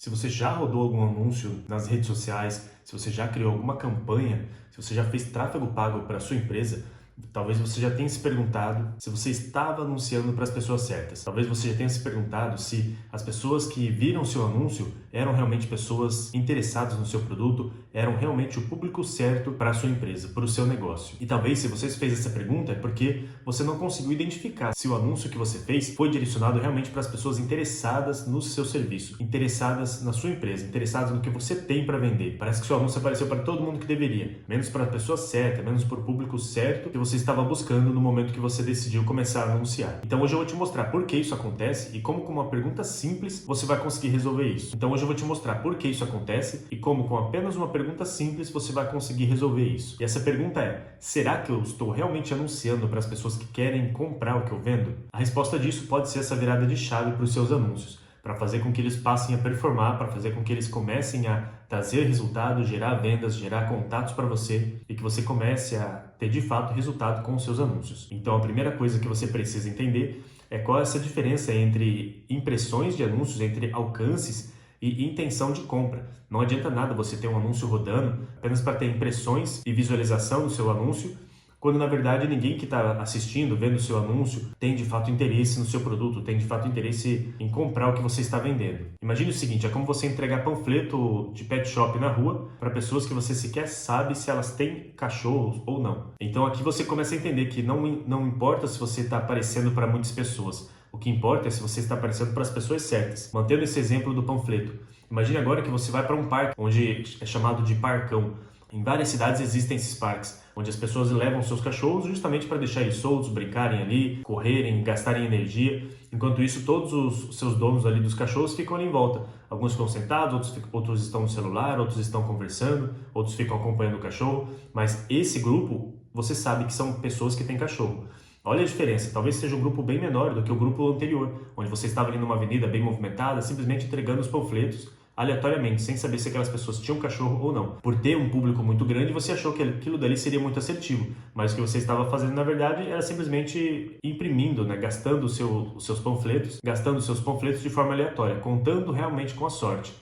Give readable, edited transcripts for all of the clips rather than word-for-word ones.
Se você já rodou algum anúncio nas redes sociais, se você já criou alguma campanha, se você já fez tráfego pago para a sua empresa, talvez você já tenha se perguntado se você estava anunciando para as pessoas certas. Talvez você já tenha se perguntado se as pessoas que viram seu anúncio eram realmente pessoas interessadas no seu produto, eram realmente o público certo para a sua empresa, para o seu negócio. E talvez, se você fez essa pergunta, é porque você não conseguiu identificar se o anúncio que você fez foi direcionado realmente para as pessoas interessadas no seu serviço, interessadas na sua empresa, interessadas no que você tem para vender. Parece que seu anúncio apareceu para todo mundo que deveria, menos para a pessoa certa, menos para o público certo que você estava buscando no momento que você decidiu começar a anunciar. Então hoje eu vou te mostrar por que isso acontece e como com uma pergunta simples você vai conseguir resolver isso. Então hoje eu vou te mostrar por que isso acontece e como com apenas uma pergunta simples você vai conseguir resolver isso. E essa pergunta é: será que eu estou realmente anunciando para as pessoas que querem comprar o que eu vendo? A resposta disso pode ser essa virada de chave para os seus anúncios, para fazer com que eles passem a performar, para fazer com que eles comecem a trazer resultados, gerar vendas, gerar contatos para você e que você comece a ter de fato resultado com os seus anúncios. Então a primeira coisa que você precisa entender é qual é essa diferença entre impressões de anúncios, entre alcances e intenção de compra. Não adianta nada você ter um anúncio rodando apenas para ter impressões e visualização do seu anúncio, quando na verdade ninguém que está assistindo, vendo o seu anúncio, tem de fato interesse no seu produto, tem de fato interesse em comprar o que você está vendendo. Imagine o seguinte, é como você entregar panfleto de pet shop na rua para pessoas que você sequer sabe se elas têm cachorros ou não. Então aqui você começa a entender que não importa se você está aparecendo para muitas pessoas, o que importa é se você está aparecendo para as pessoas certas. Mantendo esse exemplo do panfleto, imagine agora que você vai para um parque, onde é chamado de parcão. Em várias cidades existem esses parques, onde as pessoas levam seus cachorros justamente para deixar eles soltos, brincarem ali, correrem, gastarem energia. Enquanto isso, todos os seus donos ali dos cachorros ficam ali em volta. Alguns ficam sentados, outros estão no celular, outros estão conversando, outros ficam acompanhando o cachorro. Mas esse grupo, você sabe que são pessoas que têm cachorro. Olha a diferença, talvez seja um grupo bem menor do que o grupo anterior, onde você estava ali numa avenida bem movimentada, simplesmente entregando os panfletos aleatoriamente, sem saber se aquelas pessoas tinham cachorro ou não. Por ter um público muito grande, você achou que aquilo dali seria muito assertivo, mas o que você estava fazendo, na verdade, era simplesmente imprimindo, né? Gastando os seus panfletos de forma aleatória, contando realmente com a sorte.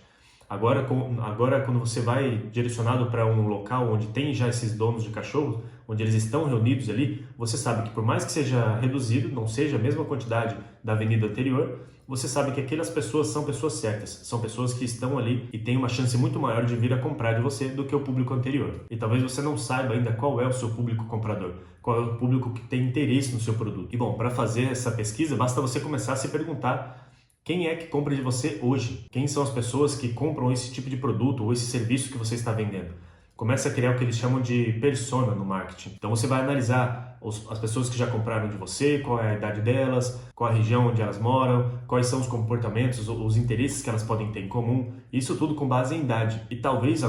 Agora, quando você vai direcionado para um local onde tem já esses donos de cachorros, onde eles estão reunidos ali, você sabe que por mais que seja reduzido, não seja a mesma quantidade da avenida anterior, você sabe que aquelas pessoas são pessoas certas, são pessoas que estão ali e têm uma chance muito maior de vir a comprar de você do que o público anterior. E talvez você não saiba ainda qual é o seu público comprador, qual é o público que tem interesse no seu produto. E bom, para fazer essa pesquisa, basta você começar a se perguntar: quem é que compra de você hoje? Quem são as pessoas que compram esse tipo de produto ou esse serviço que você está vendendo? Comece a criar o que eles chamam de persona no marketing. Então você vai analisar as pessoas que já compraram de você, qual é a idade delas, qual a região onde elas moram, quais são os comportamentos, os interesses que elas podem ter em comum. Isso tudo com base em idade. E talvez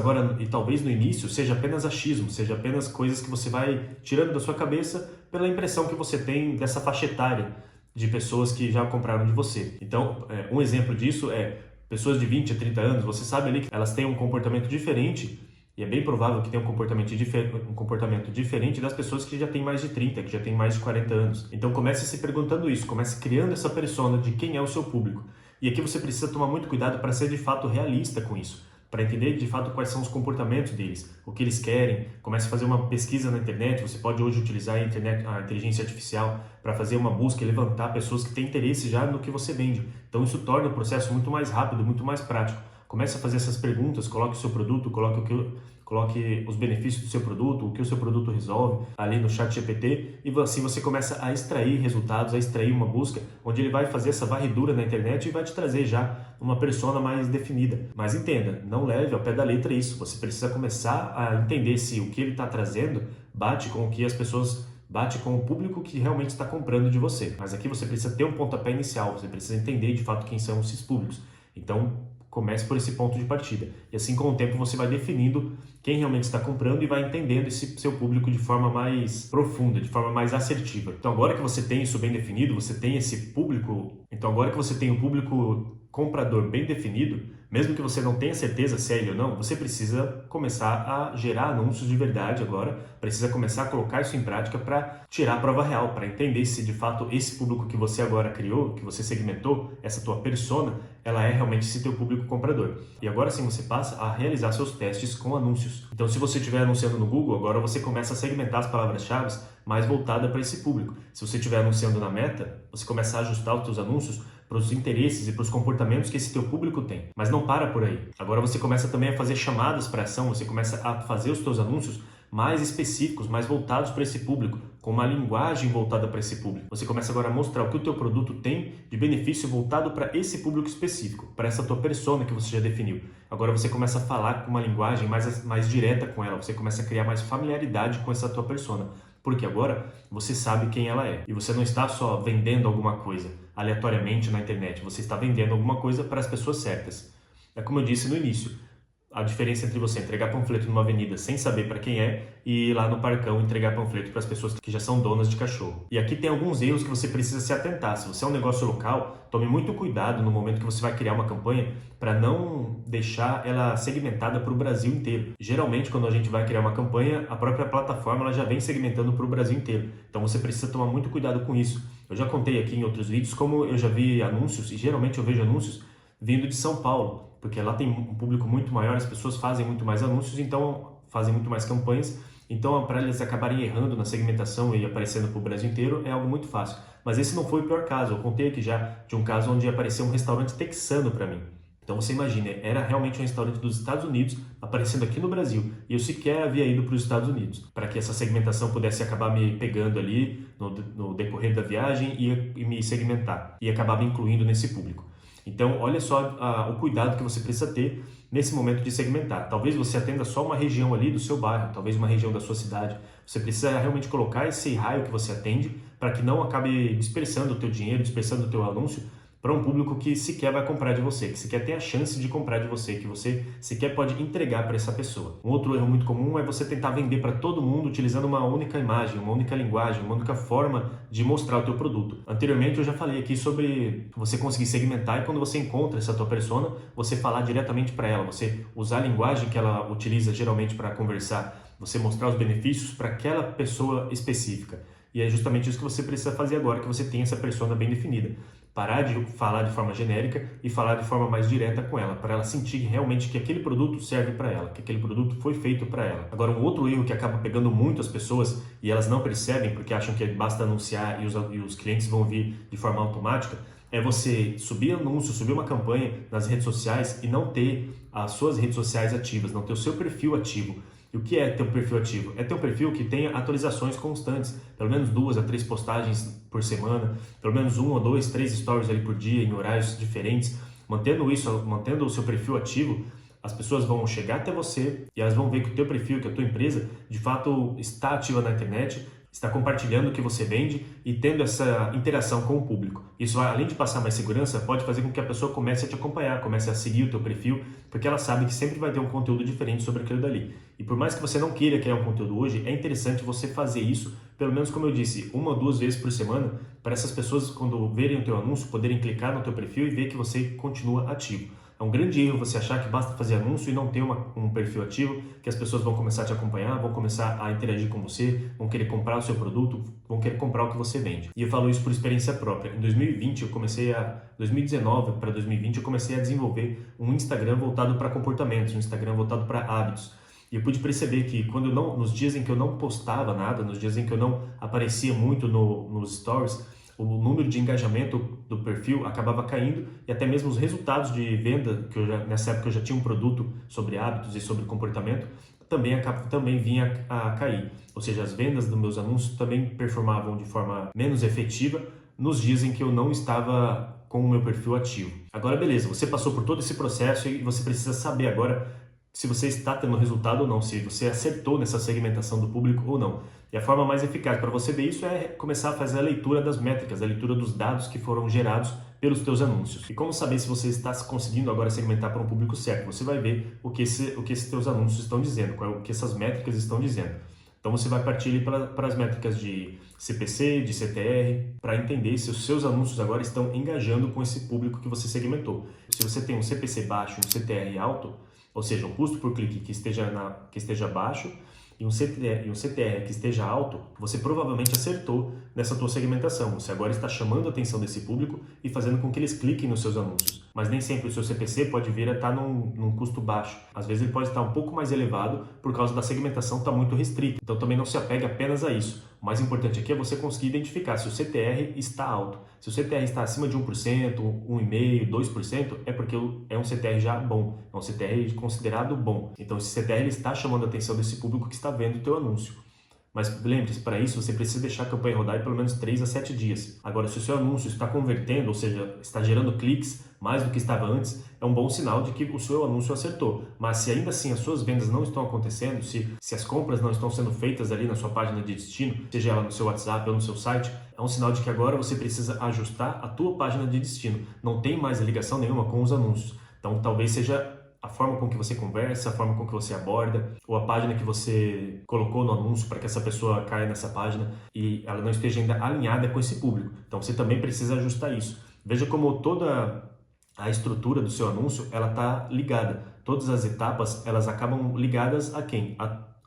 no início seja apenas achismo, seja apenas coisas que você vai tirando da sua cabeça pela impressão que você tem dessa faixa etária de pessoas que já compraram de você. Então, um exemplo disso é pessoas de 20 a 30 anos, você sabe ali que elas têm um comportamento diferente e é bem provável que tenha um comportamento diferente das pessoas que já têm mais de 30, que já têm mais de 40 anos. Então comece se perguntando isso, comece criando essa persona de quem é o seu público. E aqui você precisa tomar muito cuidado para ser de fato realista com isso, para entender de fato quais são os comportamentos deles, o que eles querem. Comece a fazer uma pesquisa na internet. Você pode hoje utilizar a inteligência artificial para fazer uma busca e levantar pessoas que têm interesse já no que você vende. Então isso torna o processo muito mais rápido, muito mais prático. Comece a fazer essas perguntas, coloque o seu produto, coloque os benefícios do seu produto, o que o seu produto resolve ali no chat GPT, e assim você começa a extrair resultados, a extrair uma busca, onde ele vai fazer essa varredura na internet e vai te trazer já uma persona mais definida. Mas entenda, não leve ao pé da letra isso, você precisa começar a entender se o que ele está trazendo bate com o que as pessoas... bate com o público que realmente está comprando de você. Mas aqui você precisa ter um pontapé inicial, você precisa entender de fato quem são esses públicos. Então, comece por esse ponto de partida. E assim, com o tempo, você vai definindo quem realmente está comprando e vai entendendo esse seu público de forma mais profunda, de forma mais assertiva. Então, agora que você tem isso bem definido, você tem esse público... Então, agora que você tem o público comprador bem definido, mesmo que você não tenha certeza se é ele ou não, você precisa começar a gerar anúncios de verdade agora, precisa começar a colocar isso em prática para tirar a prova real, para entender se de fato esse público que você agora criou, que você segmentou, essa tua persona, ela é realmente esse teu público comprador. E agora sim você passa a realizar seus testes com anúncios. Então se você estiver anunciando no Google, agora você começa a segmentar as palavras-chave mais voltada para esse público. Se você estiver anunciando na Meta, você começa a ajustar os seus anúncios para os interesses e para os comportamentos que esse teu público tem. Mas não para por aí. Agora você começa também a fazer chamadas para ação, você começa a fazer os teus anúncios mais específicos, mais voltados para esse público, com uma linguagem voltada para esse público. Você começa agora a mostrar o que o teu produto tem de benefício voltado para esse público específico, para essa tua persona que você já definiu. Agora você começa a falar com uma linguagem mais direta com ela, você começa a criar mais familiaridade com essa tua persona. Porque agora você sabe quem ela é. E você não está só vendendo alguma coisa aleatoriamente na internet. Você está vendendo alguma coisa para as pessoas certas. É como eu disse no início. A diferença entre você entregar panfleto numa avenida sem saber para quem é e ir lá no parcão entregar panfleto para as pessoas que já são donas de cachorro. E aqui tem alguns erros que você precisa se atentar. Se você é um negócio local, tome muito cuidado no momento que você vai criar uma campanha para não deixar ela segmentada para o Brasil inteiro. Geralmente, quando a gente vai criar uma campanha, a própria plataforma ela já vem segmentando para o Brasil inteiro. Então você precisa tomar muito cuidado com isso. Eu já contei aqui em outros vídeos como eu já vi anúncios, e geralmente eu vejo anúncios vindo de São Paulo, porque lá tem um público muito maior, as pessoas fazem muito mais anúncios, então fazem muito mais campanhas, então para eles acabarem errando na segmentação e aparecendo para o Brasil inteiro é algo muito fácil. Mas esse não foi o pior caso, eu contei aqui já de um caso onde apareceu um restaurante texano para mim. Então você imagina, era realmente um restaurante dos Estados Unidos aparecendo aqui no Brasil e eu sequer havia ido para os Estados Unidos para que essa segmentação pudesse acabar me pegando ali no decorrer da viagem e me segmentar e acabar me incluindo nesse público. Então, olha só o cuidado que você precisa ter nesse momento de segmentar. Talvez você atenda só uma região ali do seu bairro, talvez uma região da sua cidade. Você precisa realmente colocar esse raio que você atende para que não acabe dispersando o teu dinheiro, dispersando o teu anúncio para um público que sequer vai comprar de você, que sequer tem a chance de comprar de você, que você sequer pode entregar para essa pessoa. Um outro erro muito comum é você tentar vender para todo mundo utilizando uma única imagem, uma única linguagem, uma única forma de mostrar o teu produto. Anteriormente eu já falei aqui sobre você conseguir segmentar e quando você encontra essa tua persona, você falar diretamente para ela, você usar a linguagem que ela utiliza geralmente para conversar, você mostrar os benefícios para aquela pessoa específica. E é justamente isso que você precisa fazer agora que você tem essa persona bem definida. Parar de falar de forma genérica e falar de forma mais direta com ela, para ela sentir realmente que aquele produto serve para ela, que aquele produto foi feito para ela. Agora, um outro erro que acaba pegando muito as pessoas e elas não percebem porque acham que basta anunciar e os clientes vão vir de forma automática, é você subir anúncio, subir uma campanha nas redes sociais e não ter as suas redes sociais ativas, não ter o seu perfil ativo. E o que é ter um perfil ativo? É ter um perfil que tenha atualizações constantes, pelo menos 2 a 3 postagens por semana, pelo menos 1 ou 2, 3 stories ali por dia em horários diferentes. Mantendo isso, mantendo o seu perfil ativo, as pessoas vão chegar até você e elas vão ver que o teu perfil, que a tua empresa, de fato está ativa na internet, está compartilhando o que você vende e tendo essa interação com o público. Isso, além de passar mais segurança, pode fazer com que a pessoa comece a te acompanhar, comece a seguir o teu perfil, porque ela sabe que sempre vai ter um conteúdo diferente sobre aquilo dali. E por mais que você não queira criar um conteúdo hoje, é interessante você fazer isso, pelo menos como eu disse, 1 ou 2 vezes por semana, para essas pessoas, quando verem o teu anúncio, poderem clicar no teu perfil e ver que você continua ativo. É um grande erro você achar que basta fazer anúncio e não ter um perfil ativo, que as pessoas vão começar a te acompanhar, vão começar a interagir com você, vão querer comprar o seu produto, vão querer comprar o que você vende. E eu falo isso por experiência própria. Em 2019 para 2020, eu comecei a desenvolver um Instagram voltado para comportamentos, um Instagram voltado para hábitos. E eu pude perceber que nos dias em que eu não postava nada, nos dias em que eu não aparecia muito nos stories, o número de engajamento do perfil acabava caindo e até mesmo os resultados de venda, nessa época eu já tinha um produto sobre hábitos e sobre comportamento, também vinha a cair. Ou seja, as vendas dos meus anúncios também performavam de forma menos efetiva nos dias em que eu não estava com o meu perfil ativo. Agora, beleza, você passou por todo esse processo e você precisa saber agora se você está tendo resultado ou não, se você acertou nessa segmentação do público ou não. E a forma mais eficaz para você ver isso é começar a fazer a leitura das métricas, a leitura dos dados que foram gerados pelos teus anúncios. E como saber se você está conseguindo agora segmentar para um público certo? Você vai ver o que esses teus anúncios estão dizendo, o que essas métricas estão dizendo. Então você vai partir para as métricas de CPC, de CTR, para entender se os seus anúncios agora estão engajando com esse público que você segmentou. Se você tem um CPC baixo e um CTR alto, ou seja, um custo por clique que esteja baixo e um CTR que esteja alto, você provavelmente acertou nessa tua segmentação. Você agora está chamando a atenção desse público e fazendo com que eles cliquem nos seus anúncios. Mas nem sempre o seu CPC pode vir a estar num custo baixo. Às vezes ele pode estar um pouco mais elevado por causa da segmentação estar muito restrita. Então também não se apegue apenas a isso. O mais importante aqui é você conseguir identificar se o CTR está alto. Se o CTR está acima de 1%, 1,5%, 2%, é porque é um CTR já bom, é um CTR considerado bom. Então esse CTR está chamando a atenção desse público que está vendo o teu anúncio. Mas lembre-se, para isso você precisa deixar a campanha rodar em pelo menos 3 a 7 dias. Agora, se o seu anúncio está convertendo, ou seja, está gerando cliques mais do que estava antes, é um bom sinal de que o seu anúncio acertou. Mas se ainda assim as suas vendas não estão acontecendo, se as compras não estão sendo feitas ali na sua página de destino, seja ela no seu WhatsApp ou no seu site, é um sinal de que agora você precisa ajustar a tua página de destino. Não tem mais ligação nenhuma com os anúncios. Então, talvez seja a forma com que você conversa, a forma com que você aborda, ou a página que você colocou no anúncio para que essa pessoa caia nessa página e ela não esteja ainda alinhada com esse público. Então você também precisa ajustar isso. Veja como toda a estrutura do seu anúncio, ela está ligada. Todas as etapas, elas acabam ligadas a quem?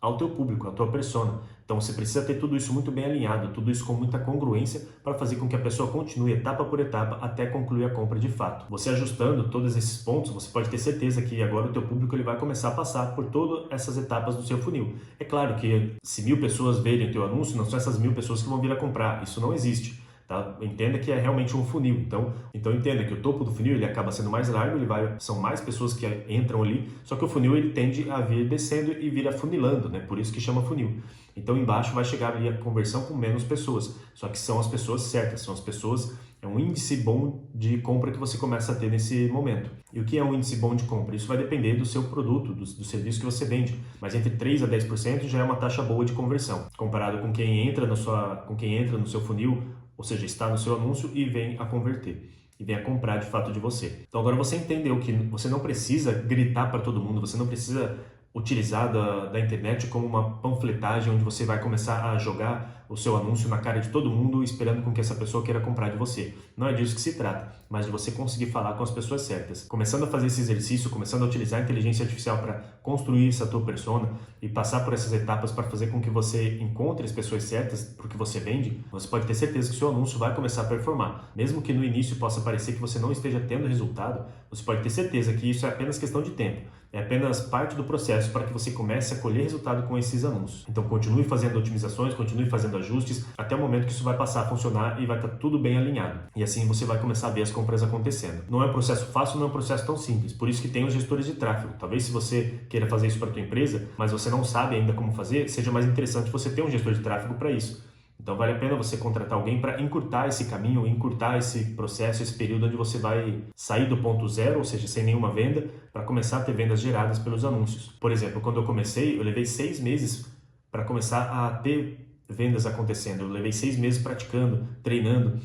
Ao teu público, à tua persona. Então você precisa ter tudo isso muito bem alinhado, tudo isso com muita congruência para fazer com que a pessoa continue etapa por etapa até concluir a compra de fato. Você ajustando todos esses pontos, você pode ter certeza que agora o teu público ele vai começar a passar por todas essas etapas do seu funil. É claro que se 1000 pessoas verem o teu anúncio, não são essas 1000 pessoas que vão vir a comprar, isso não existe. Tá? Entenda que é realmente um funil, então entenda que o topo do funil ele acaba sendo mais largo, são mais pessoas que entram ali, só que o funil ele tende a vir descendo e vir afunilando, né? Por isso que chama funil. Então embaixo vai chegar ali a conversão com menos pessoas, só que são as pessoas certas, são as pessoas, é um índice bom de compra que você começa a ter nesse momento. E o que é um índice bom de compra? Isso vai depender do seu produto, do serviço que você vende, mas entre 3 a 10% já é uma taxa boa de conversão, comparado com quem entra no seu funil, ou seja, está no seu anúncio e vem a converter, e vem a comprar de fato de você. Então agora você entendeu que você não precisa gritar para todo mundo, você não precisa utilizar da internet como uma panfletagem onde você vai começar a jogar o seu anúncio na cara de todo mundo esperando com que essa pessoa queira comprar de você. Não é disso que se trata, mas de você conseguir falar com as pessoas certas. Começando a fazer esse exercício, começando a utilizar a inteligência artificial para construir essa tua persona e passar por essas etapas para fazer com que você encontre as pessoas certas para o que você vende, você pode ter certeza que o seu anúncio vai começar a performar. Mesmo que no início possa parecer que você não esteja tendo resultado, você pode ter certeza que isso é apenas questão de tempo. É apenas parte do processo para que você comece a colher resultado com esses anúncios. Então continue fazendo otimizações, continue fazendo ajustes, até o momento que isso vai passar a funcionar e vai estar tudo bem alinhado. E assim você vai começar a ver as compras acontecendo. Não é um processo fácil, não é um processo tão simples. Por isso que tem os gestores de tráfego. Talvez se você queira fazer isso para a tua empresa, mas você não sabe ainda como fazer, seja mais interessante você ter um gestor de tráfego para isso. Então vale a pena você contratar alguém para encurtar esse caminho, encurtar esse processo, esse período onde você vai sair do ponto zero, ou seja, sem nenhuma venda, para começar a ter vendas geradas pelos anúncios. Por exemplo, quando eu comecei, eu levei 6 meses para começar a ter vendas acontecendo. Eu levei 6 meses praticando, treinando,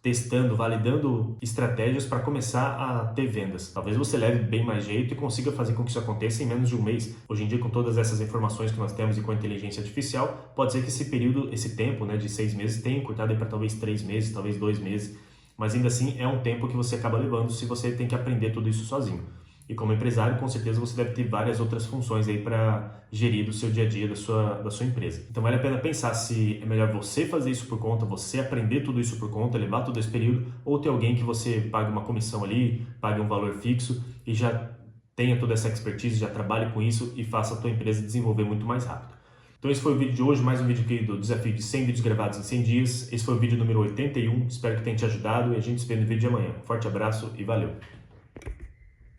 testando, validando estratégias para começar a ter vendas. Talvez você leve bem mais jeito e consiga fazer com que isso aconteça em menos de um mês. Hoje em dia, com todas essas informações que nós temos e com a inteligência artificial, pode ser que esse tempo, né, de 6 meses tenha encurtado para talvez 3 meses, talvez 2 meses, mas ainda assim é um tempo que você acaba levando se você tem que aprender tudo isso sozinho. E como empresário, com certeza você deve ter várias outras funções aí para gerir do seu dia a dia, da sua empresa. Então vale a pena pensar se é melhor você fazer isso por conta, você aprender tudo isso por conta, levar todo esse período, ou ter alguém que você pague uma comissão ali, pague um valor fixo e já tenha toda essa expertise, já trabalhe com isso e faça a tua empresa desenvolver muito mais rápido. Então esse foi o vídeo de hoje, mais um vídeo aqui do desafio de 100 vídeos gravados em 100 dias. Esse foi o vídeo número 81, espero que tenha te ajudado e a gente se vê no vídeo de amanhã. Um forte abraço e valeu!